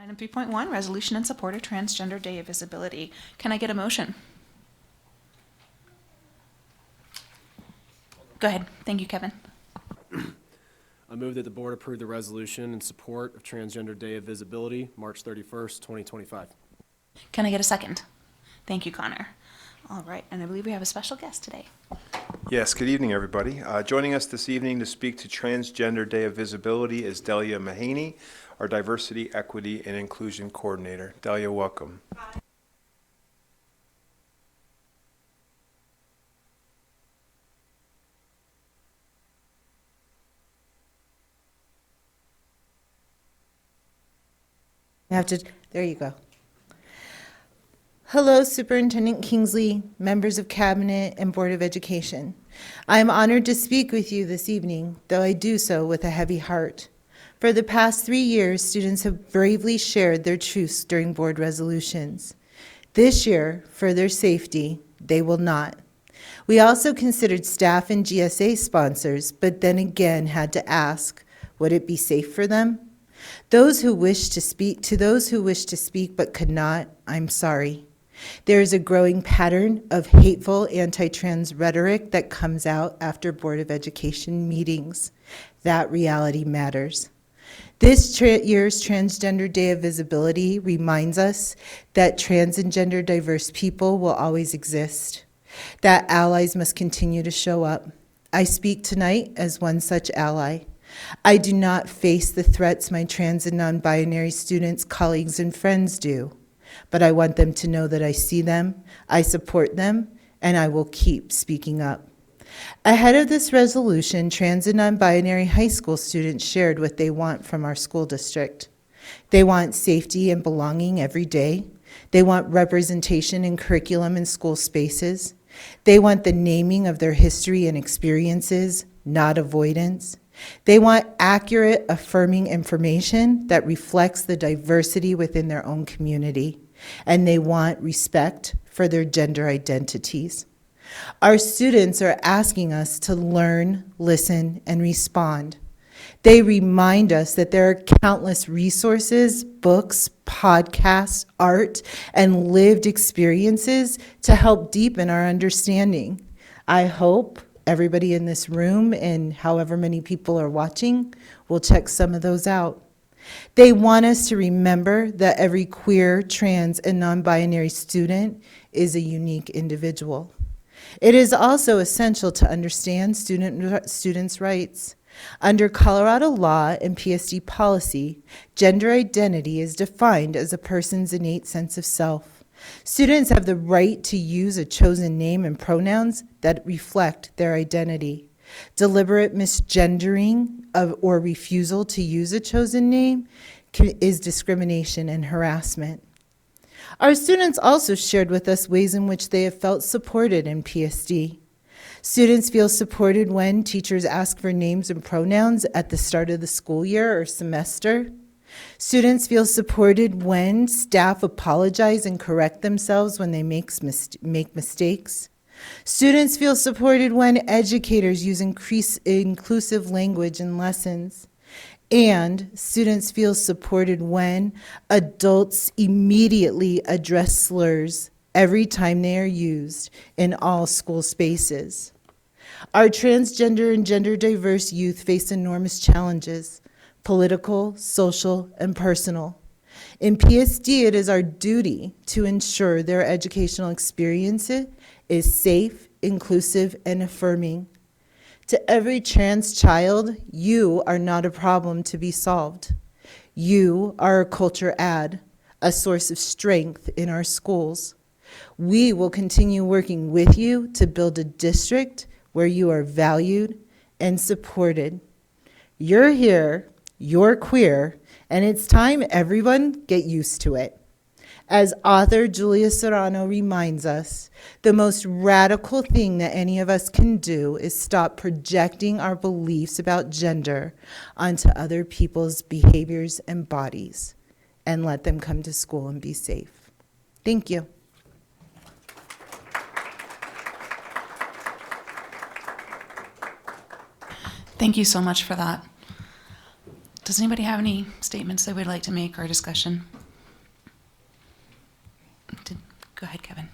Item 3.1, resolution in support of Transgender Day of Visibility. Can I get a motion? Go ahead. Thank you, Kevin. I move that the board approve the resolution in support of Transgender Day of Visibility, March 31st, 2025. Can I get a second? Thank you, Connor. All right, and I believe we have a special guest today. Yes, good evening, everybody. Joining us this evening to speak to Transgender Day of Visibility is Delia Mahaney, our Diversity, Equity, and Inclusion Coordinator. Delia, welcome. Hi. There you go. Hello, Superintendent Kingsley, members of Cabinet, and Board of Education. I am honored to speak with you this evening, though I do so with a heavy heart. For the past 3 years, students have bravely shared their truths during board resolutions. This year, for their safety, they will not. We also considered staff and GSA sponsors, but then again had to ask, would it be safe for them? To those who wish to speak but could not, I'm sorry. There is a growing pattern of hateful anti-trans rhetoric that comes out after Board of Education meetings. That reality matters. This year's Transgender Day of Visibility reminds us that trans and gender diverse people will always exist, that allies must continue to show up. I speak tonight as one such ally. I do not face the threats my trans and non-binary students, colleagues, and friends do, but I want them to know that I see them, I support them, and I will keep speaking up. Ahead of this resolution, trans and non-binary high school students shared what they want from our school district. They want safety and belonging every day. They want representation in curriculum and school spaces. They want the naming of their history and experiences, not avoidance. They want accurate, affirming information that reflects the diversity within their own community, and they want respect for their gender identities. Our students are asking us to learn, listen, and respond. They remind us that there are countless resources, books, podcasts, art, and lived experiences to help deepen our understanding. I hope everybody in this room and however many people are watching will check some of those out. They want us to remember that every queer, trans, and non-binary student is a unique individual. It is also essential to understand students' rights. Under Colorado law and PSD policy, gender identity is defined as a person's innate sense of self. Students have the right to use a chosen name and pronouns that reflect their identity. Deliberate misgendering or refusal to use a chosen name is discrimination and harassment. Our students also shared with us ways in which they have felt supported in PSD. Students feel supported when teachers ask for names and pronouns at the start of the school year or semester. Students feel supported when staff apologize and correct themselves when they make mistakes. Students feel supported when educators use inclusive language in lessons. And students feel supported when adults immediately address slurs every time they are used in all school spaces. Our transgender and gender diverse youth face enormous challenges: political, social, and personal. In PSD, it is our duty to ensure their educational experience is safe, inclusive, and affirming. To every trans child, you are not a problem to be solved. You are a culture add, a source of strength in our schools. We will continue working with you to build a district where you are valued and supported. You're here, you're queer, and it's time everyone get used to it. As author Julia Serrano reminds us, the most radical thing that any of us can do is stop projecting our beliefs about gender onto other people's behaviors and bodies, and let them come to school and be safe. Thank you. Thank you so much for that. Does anybody have any statements they would like to make or discussion? Go ahead, Kevin.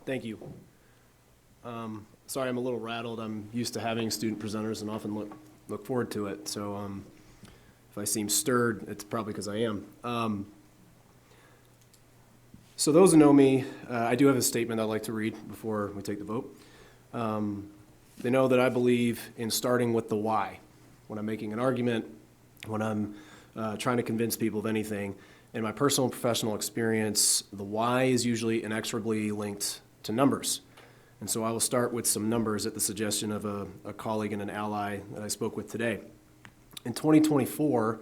Thank you. Sorry, I'm a little rattled. I'm used to having student presenters and often look forward to it. So if I seem stirred, it's probably because I am. So those who know me, I do have a statement I'd like to read before we take the vote. They know that I believe in starting with the why. When I'm making an argument, when I'm trying to convince people of anything, in my personal and professional experience, the why is usually inexorably linked to numbers. And so I will start with some numbers at the suggestion of a colleague and an ally that I spoke with today. In 2024,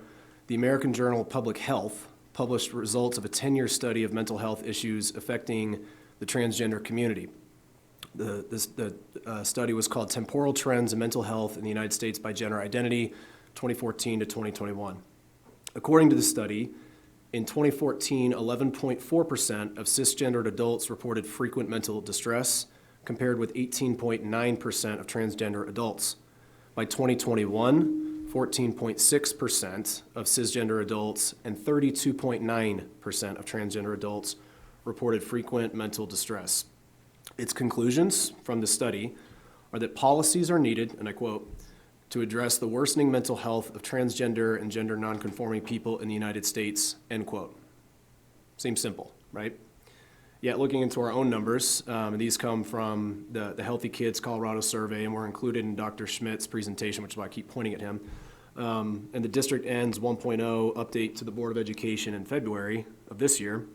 the American Journal of Public Health published results of a 10-year study of mental health issues affecting the transgender community. The study was called Temporal Trends in Mental Health in the United States by Gender Identity, 2014 to 2021. According to the study, in 2014, 11.4% of cisgendered adults reported frequent mental distress, compared with 18.9% of transgender adults. By 2021, 14.6% of cisgender adults and 32.9% of transgender adults reported frequent mental distress. Its conclusions from the study are that policies are needed, and I quote, to address the worsening mental health of transgender and gender nonconforming people in the United States, end quote. Seems simple, right? Yet looking into our own numbers, and these come from the Healthy Kids Colorado survey and were included in Dr. Schmidt's presentation, which is why I keep pointing at him, and the District Ends 1.0 update to the Board of Education in February of this year.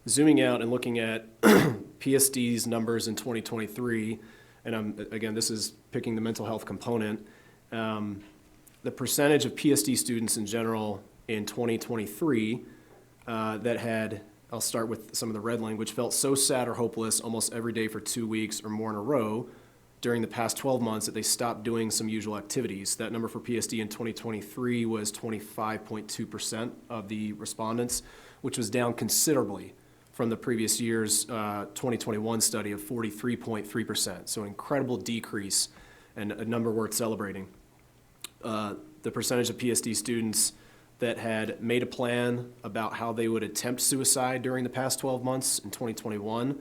Zooming out and looking at PSD's numbers in 2023, and again, this is picking the mental health component, the percentage of PSD students in general in 2023 that had, I'll start with some of the red language, felt so sad or hopeless almost every day for 2 weeks or more in a row during the past 12 months that they stopped doing some usual activities. That number for PSD in 2023 was 25.2% of the respondents, which was down considerably from the previous year's 2021 study of 43.3%. So an incredible decrease and a number worth celebrating. The percentage of PSD students that had made a plan about how they would attempt suicide during the past 12 months in 2021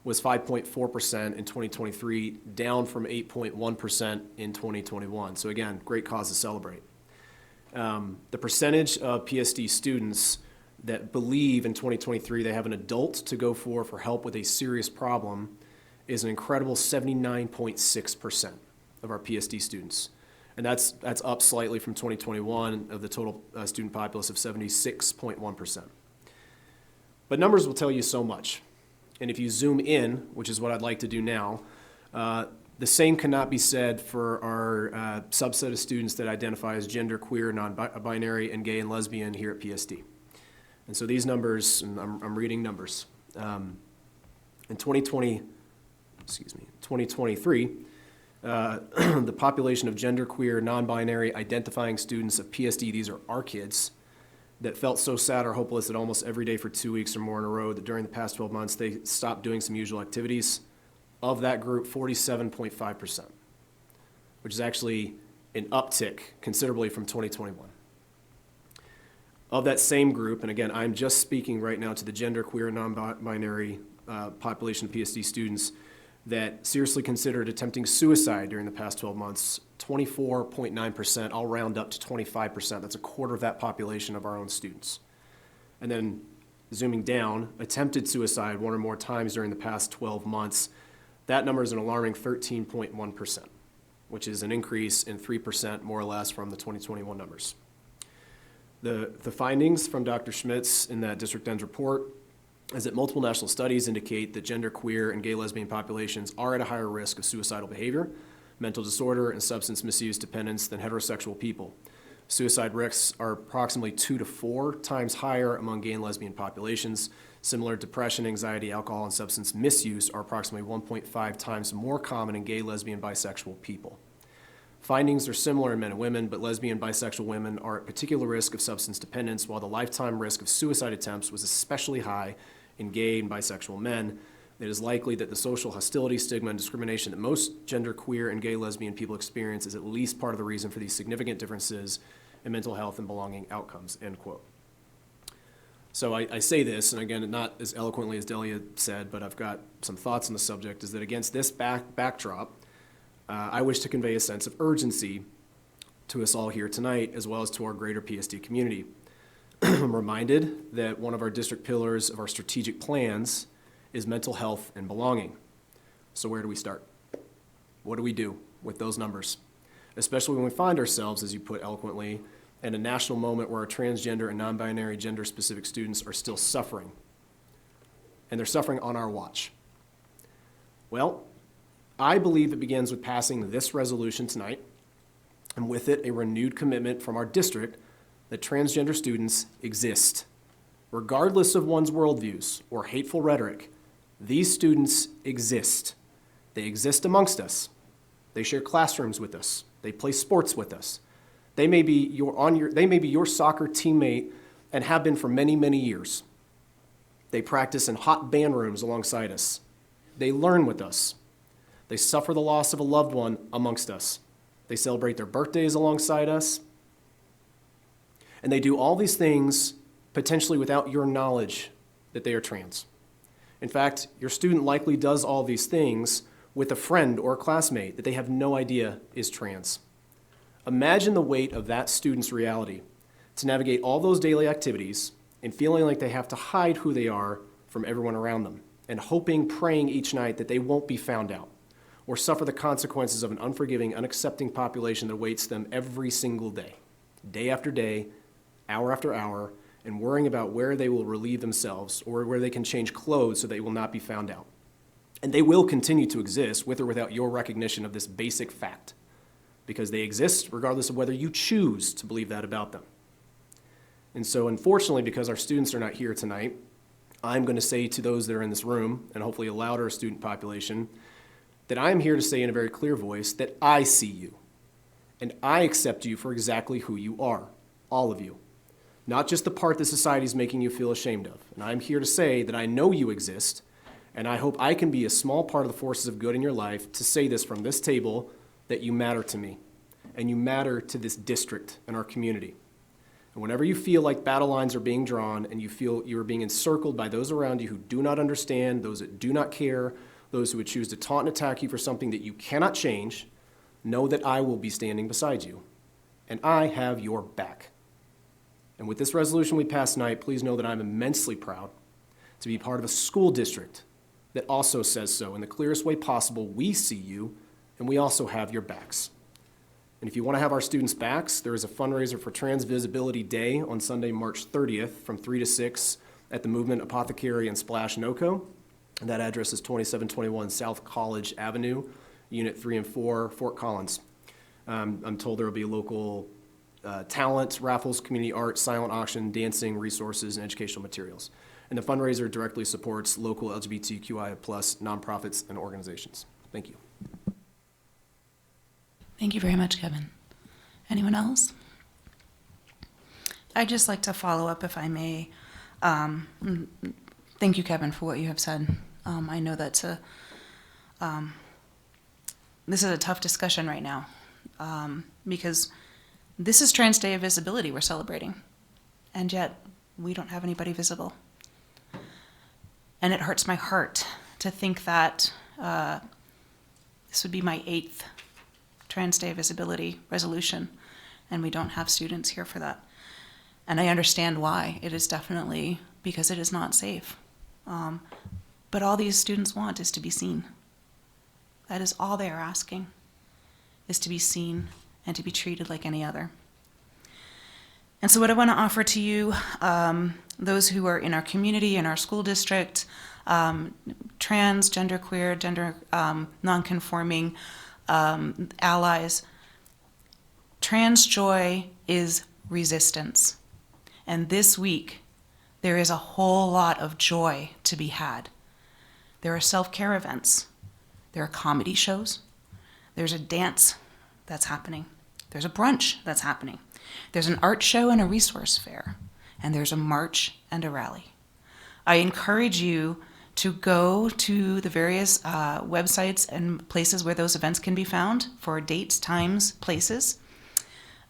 was 5.4% in 2023, down from 8.1% in 2021. So again, great cause to celebrate. The percentage of PSD students that believe in 2023 they have an adult to go for help with a serious problem is an incredible 79.6% of our PSD students. And that's up slightly from 2021 of the total student populace of 76.1%. But numbers will tell you so much. And if you zoom in, which is what I'd like to do now, the same cannot be said for our subset of students that identify as gender queer, non-binary, and gay and lesbian here at PSD. And so these numbers, and I'm reading numbers. In 2023, the population of genderqueer, non-binary, identifying students of PSD, these are our kids, that felt so sad or hopeless that almost every day for 2 weeks or more in a row that during the past 12 months they stopped doing some usual activities. Of that group, 47.5%, which is actually an uptick considerably from 2021. Of that same group, and again, I'm just speaking right now to the genderqueer, non-binary population of PSD students that seriously considered attempting suicide during the past 12 months, 24.9%, I'll round up to 25%. That's a quarter of that population of our own students. And then zooming down, attempted suicide one or more times during the past 12 months, that number is an alarming 13.1%, which is an increase in 3% more or less from the 2021 numbers. The findings from Dr. Schmidt's in that District Ends report is that multiple national studies indicate that genderqueer and gay lesbian populations are at a higher risk of suicidal behavior, mental disorder, and substance misuse dependence than heterosexual people. Suicide risks are approximately 2 to 4 times higher among gay and lesbian populations. Similar depression, anxiety, alcohol, and substance misuse are approximately 1.5 times more common in gay, lesbian, bisexual people. Findings are similar in men and women, but lesbian and bisexual women are at particular risk of substance dependence, while the lifetime risk of suicide attempts was especially high in gay and bisexual men. It is likely that the social hostility, stigma, and discrimination that most genderqueer and gay lesbian people experience is at least part of the reason for these significant differences in mental health and belonging outcomes, end quote. So I say this, and again, not as eloquently as Delia said, but I've got some thoughts on the subject, is that against this backdrop, I wish to convey a sense of urgency to us all here tonight, as well as to our greater PSD community. I'm reminded that one of our district pillars of our strategic plans is mental health and belonging. So where do we start? What do we do with those numbers? Especially when we find ourselves, as you put eloquently, in a national moment where our transgender and non-binary gender-specific students are still suffering. And they're suffering on our watch. Well, I believe it begins with passing this resolution tonight, and with it, a renewed commitment from our district that transgender students exist. Regardless of one's worldviews or hateful rhetoric, these students exist. They exist amongst us. They share classrooms with us. They play sports with us. They may be your soccer teammate and have been for many, many years. They practice in hot band rooms alongside us. They learn with us. They suffer the loss of a loved one amongst us. They celebrate their birthdays alongside us. And they do all these things potentially without your knowledge that they are trans. In fact, your student likely does all these things with a friend or a classmate that they have no idea is trans. Imagine the weight of that student's reality to navigate all those daily activities and feeling like they have to hide who they are from everyone around them, and hoping, praying each night that they won't be found out or suffer the consequences of an unforgiving, unaccepting population that awaits them every single day after day, hour after hour, and worrying about where they will relieve themselves or where they can change clothes so they will not be found out. And they will continue to exist with or without your recognition of this basic fact, because they exist regardless of whether you choose to believe that about them. And so unfortunately, because our students are not here tonight, I'm going to say to those that are in this room, and hopefully a louder student population, that I am here to say in a very clear voice that I see you, and I accept you for exactly who you are, all of you, not just the part that society is making you feel ashamed of. And I'm here to say that I know you exist, and I hope I can be a small part of the forces of good in your life to say this from this table, that you matter to me, and you matter to this district and our community. And whenever you feel like battle lines are being drawn and you feel you are being encircled by those around you who do not understand, those that do not care, those who would choose to taunt and attack you for something that you cannot change, know that I will be standing beside you, and I have your back. And with this resolution we pass tonight, please know that I'm immensely proud to be part of a school district that also says so in the clearest way possible. We see you, and we also have your backs. And if you want to have our students' backs, there is a fundraiser for Trans Visibility Day on Sunday, March 30th from 3 to 6 at the Movement Apothecary and Splash NoCo. And that address is 2721 South College Avenue, Unit 3 and 4, Fort Collins. I'm told there will be local talent, raffles, community art, silent auction, dancing, resources, and educational materials. And the fundraiser directly supports local LGBTQI+ nonprofits and organizations. Thank you. Thank you very much, Kevin. Anyone else? I'd just like to follow up, if I may. Thank you, Kevin, for what you have said. I know that's this is a tough discussion right now, because this is Trans Day of Visibility we're celebrating, and yet we don't have anybody visible. And it hurts my heart to think that this would be my 8th Trans Day of Visibility resolution, and we don't have students here for that. And I understand why. It is definitely because it is not safe. But all these students want is to be seen. That is all they are asking, is to be seen and to be treated like any other. And so what I want to offer to you, those who are in our community, in our school district, trans, genderqueer, gender nonconforming allies, trans joy is resistance. And this week, there is a whole lot of joy to be had. There are self-care events. There are comedy shows. There's a dance that's happening. There's a brunch that's happening. There's an art show and a resource fair. And there's a march and a rally. I encourage you to go to the various websites and places where those events can be found for dates, times, places,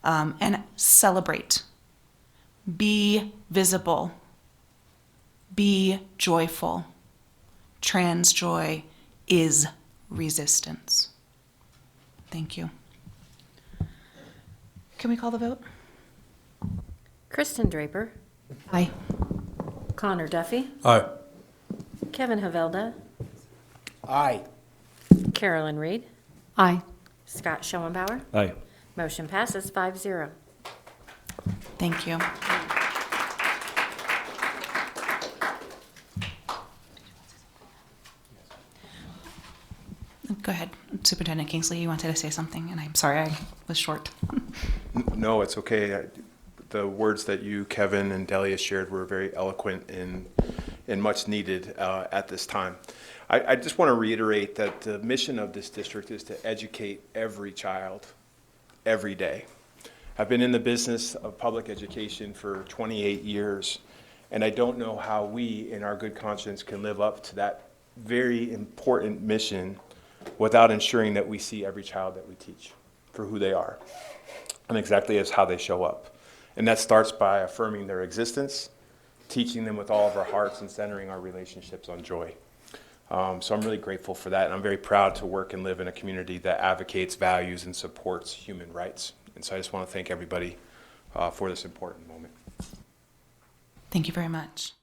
and celebrate. Be visible. Be joyful. Trans joy is resistance. Thank you. Can we call the vote? Kristen Draper, Aye. Connor Duffy, Aye. Kevin Havelda, Aye. Carolyn Reed, Aye. Scott Schoenbauer. Aye. Motion passes 5-0. Thank you. Go ahead, Superintendent Kingsley, you wanted to say something, and I'm sorry I was short. No, it's okay. The words that you, Kevin, and Delia shared were very eloquent and much needed at this time. I just want to reiterate that the mission of this district is to educate every child every day. I've been in the business of public education for 28 years, and I don't know how we, in our good conscience, can live up to that very important mission without ensuring that we see every child that we teach for who they are and exactly as how they show up. And that starts by affirming their existence, teaching them with all of our hearts, and centering our relationships on joy. So I'm really grateful for that, and I'm very proud to work and live in a community that advocates, values, and supports human rights. And so I just want to thank everybody for this important moment. Thank you very much.